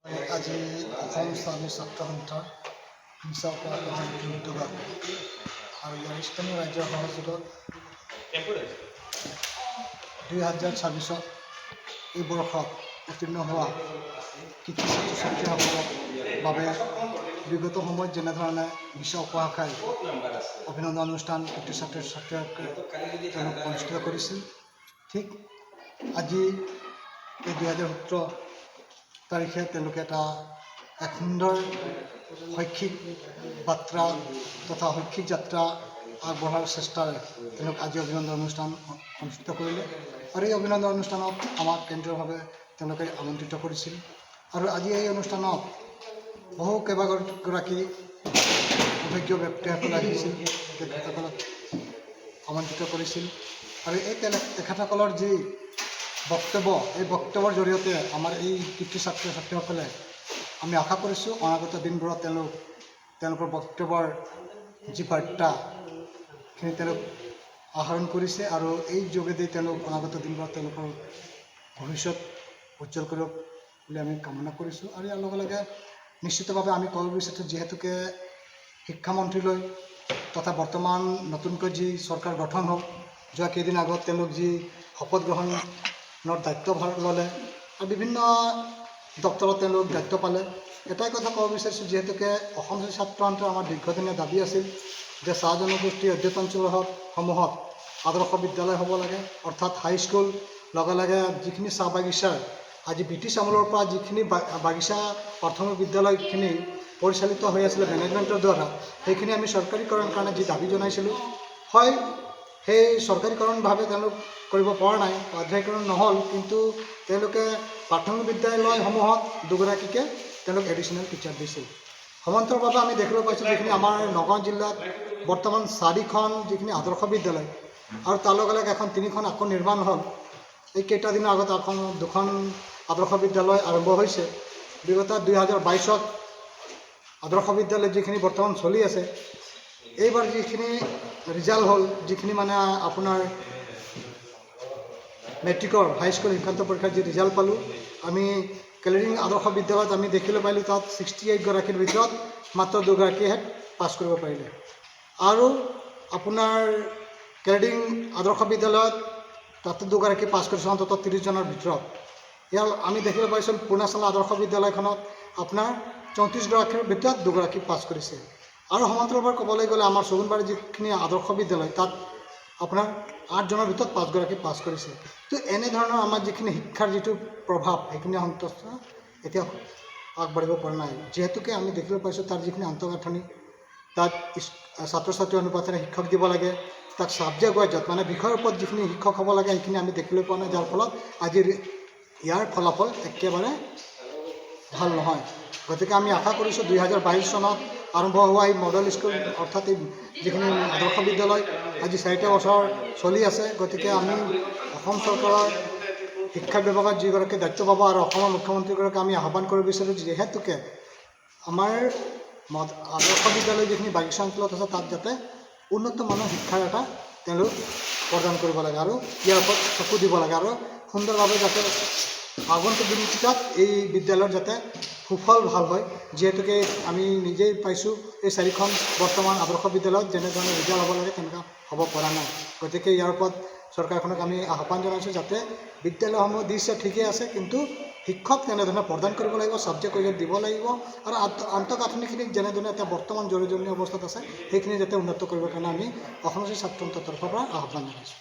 আজি অসম স্থানীয় ছাত্ৰ সন্থাৰ নিচা অপৰাধ উদ্যোগত আৰু ইয়াৰ স্থানীয় ৰাজ্যৰ সহযোগত 2026 এই বৰ্ষত উত্তীৰ্ণ হোৱা কৃতি ছাত্ৰ ছাত্ৰীসকলৰ বাবে বিগত সময়ত যেনেধৰণে নিচা উপহাস খাই অভিনন্দন অনুষ্ঠান কৃতি ছাত্ৰ ছাত্ৰীসকলে তেওঁলোক অনুষ্ঠিত কৰিছিল, ঠিক আজি এই 2017 তাৰিখে তেওঁলোকে এক সুন্দৰ শৈক্ষিক বাৰ্তা তথা শৈক্ষিক যাত্ৰা আগবঢ়াৰ চেষ্টাৰে তেওঁলোক আজি অভিনন্দন অনুষ্ঠান অনুষ্ঠিত কৰিলে। আৰু এই অভিনন্দন অনুষ্ঠানত আমাক কেন্দ্ৰীয়ভাৱে তেওঁলোকে আমন্ত্ৰিত কৰিছিল। আৰু আজি এই অনুষ্ঠানত বহু কেইবাগৰাকী অভিজ্ঞ ব্যক্তিসকল আহিছিল, তেখেতসকলক আমন্ত্ৰিত কৰিছিল। আৰু এই তেখেতসকলৰ যি বক্তব্য, এই বক্তব্যৰ জৰিয়তে আমাৰ এই কৃতি ছাত্ৰ ছাত্ৰীসকলে আমি আশা কৰিছোঁ অনাগত দিনবোৰত তেওঁলোকৰ বক্তব্যৰ যি বাৰ্তাখিনি তেওঁলোক আহৰণ কৰিছে আৰু এই যোগেদি তেওঁলোক অনাগত দিনবোৰত তেওঁলোকৰ ভৱিষ্যত উজ্জ্বল কৰিব বুলি আমি কামনা কৰিছোঁ। আৰু ইয়াৰ লগে লগে নিশ্চিতভাৱে আমি ক'ব বিচাৰিছোঁ, যিহেতুকে শিক্ষামন্ত্ৰীলৈ তথা বৰ্তমান নতুনকৈ যি চৰকাৰ গঠন হ'ল, যোৱা কেইদিন আগত তেওঁলোক যি শপত গ্ৰহণৰ দায়িত্বভাৰ ল'লে আৰু বিভিন্ন দপ্তৰত তেওঁলোক দায়িত্ব পালে, এটাই কথা ক'ব বিচাৰিছোঁ, যিহেতুকে অসম ছাত্ৰ সন্থাৰ আমাৰ দীৰ্ঘদিনীয়া দাবী আছিল যে চাহ জনগোষ্ঠী অধ্যতনসমূহত আদৰ্শ বিদ্যালয় হ'ব লাগে, অৰ্থাৎ হাইস্কুল, লগে লগে যিখিনি চাহ বাগিচাৰ আজি ব্ৰিটিছ আমলৰ পৰা যিখিনি বাগিচা প্ৰাথমিক বিদ্যালয়খিনি পৰিচালিত হৈ আছিলে মেনেজমেণ্টৰ দ্বাৰা, সেইখিনি আমি চৰকাৰীকৰণৰ কাৰণে যি দাবী জনাইছিলোঁ, হয় সেই চৰকাৰীকৰণভাৱে তেওঁলোক কৰিব পৰা নাই, বাধ্যকৰণ নহ'ল, কিন্তু তেওঁলোকে প্ৰাথমিক বিদ্যালয়সমূহত দুগৰাকীকে তেওঁলোক এডিশ্যনেল টিচাৰ দিছিল। সমান্তৰালভাৱে আমি দেখিবলৈ পাইছোঁ যিখিনি আমাৰ নগাঁও জিলাত বৰ্তমান 4খন যিখিনি আদৰ্শ বিদ্যালয় আৰু তাৰ লগে লগে 3খন আকৌ নিৰ্মাণ হ'ল। এই কেইটাদিনৰ আগত 2খন আদৰ্শ বিদ্যালয় আৰম্ভ হৈছে। বিগত 2022ত আদৰ্শ বিদ্যালয় যিখিনি বৰ্তমান চলি আছে, এইবাৰ যিখিনি ৰিজাল্ট হ'ল, যিখিনি মানে আপোনাৰ মেট্ৰিকৰ হাইস্কুল শিক্ষান্ত পৰীক্ষাৰ যি ৰিজাল্ট পালোঁ, আমি কেলেৰিং আদৰ্শ বিদ্যালয়ত আমি দেখিবলৈ পাইলোঁ তাত 68গৰাকীৰ ভিতৰত মাত্ৰ 2গৰাকীয়েহে পাছ কৰিব পাৰিলে। আৰু আপোনাৰ কেলেৰিং আদৰ্শ বিদ্যালয়ত তাতো 2গৰাকী পাছ কৰিছে, অন্ততঃ 30জনৰ ভিতৰত। ইয়াৰ আমি দেখিবলৈ পাইছোঁ পূৰ্ণাচলা আদৰ্শ বিদ্যালয়খনত আপোনাৰ 34গৰাকীৰ ভিতৰত 2গৰাকী পাছ কৰিছে। আৰু সমান্তৰালভাৱে ক'বলৈ গ'লে আমাৰ চগুনবাৰী যিখিনি আদৰ্শ বিদ্যালয়, তাত আপোনাৰ 8জনৰ ভিতৰত 5গৰাকী পাছ কৰিছে। তো এনেধৰণৰ আমাৰ যিখিনি শিক্ষাৰ যিটো প্ৰভাৱ, সেইখিনি সন্তুষ্ট এতিয়া আগবাঢ়িব পৰা নাই, যিহেতুকে আমি দেখিবলৈ পাইছোঁ তাৰ যিখিনি আন্তঃগাঁথনি, তাত ছাত্ৰ ছাত্ৰী অনুপাতেৰে শিক্ষক দিব লাগে, তাক ছাবজেক্ট ৱাইজত মানে বিষয়ৰ ওপৰত যিখিনি শিক্ষক হ'ব লাগে সেইখিনি আমি দেখিবলৈ পোৱা নাই, যাৰ ফলত আজিৰ ইয়াৰ ফলাফল একেবাৰে ভাল নহয়। গতিকে আমি আশা কৰিছোঁ 2022 চনত আৰম্ভ হোৱা এই মডেল স্কুল, অৰ্থাৎ এই যিখিনি আদৰ্শ বিদ্যালয় আজি 4টা বছৰ চলি আছে। গতিকে আমি অসম চৰকাৰৰ শিক্ষা বিভাগত যিগৰাকী দায়িত্ব পাব আৰু অসমৰ মুখ্যমন্ত্ৰীগৰাকীক আমি আহ্বান কৰিব বিচাৰোঁ, যিহেতুকে আমাৰ আদৰ্শ বিদ্যালয় যিখিনি বাগিচা অঞ্চলত আছে, তাত যাতে উন্নত মানৰ শিক্ষাৰ এটা তেওঁলোক প্ৰদান কৰিব লাগে আৰু ইয়াৰ ওপৰত চকু দিব লাগে আৰু সুন্দৰভাৱে যাতে আগন্তুক দিনকেইটাত এই বিদ্যালয়ৰ যাতে সুফল ভাল হয়। যিহেতুকে আমি নিজেই পাইছোঁ এই 4খন বৰ্তমান আদৰ্শ বিদ্যালয়ত যেনেধৰণে ৰিজাল্ট হ'ব লাগে তেনেকুৱা হ'ব পৰা নাই। গতিকে ইয়াৰ ওপৰত চৰকাৰখনক আমি আহ্বান জনাইছোঁ, যাতে বিদ্যালয়সমূহ দিছে ঠিকেই আছে, কিন্তু শিক্ষক তেনেধৰণে প্ৰদান কৰিব লাগিব, ছাবজেক্ট ৱাইজত দিব লাগিব আৰু আন্তঃগাঁথনিখিনি যেনেধৰণে এতিয়া বৰ্তমান জৰুৰীজনীয় অৱস্থাত আছে সেইখিনি যাতে উন্নত কৰিবৰ কাৰণে আমি অসম ছাত্ৰ সন্থাৰ তৰফৰ পৰা আহ্বান জনাইছোঁ।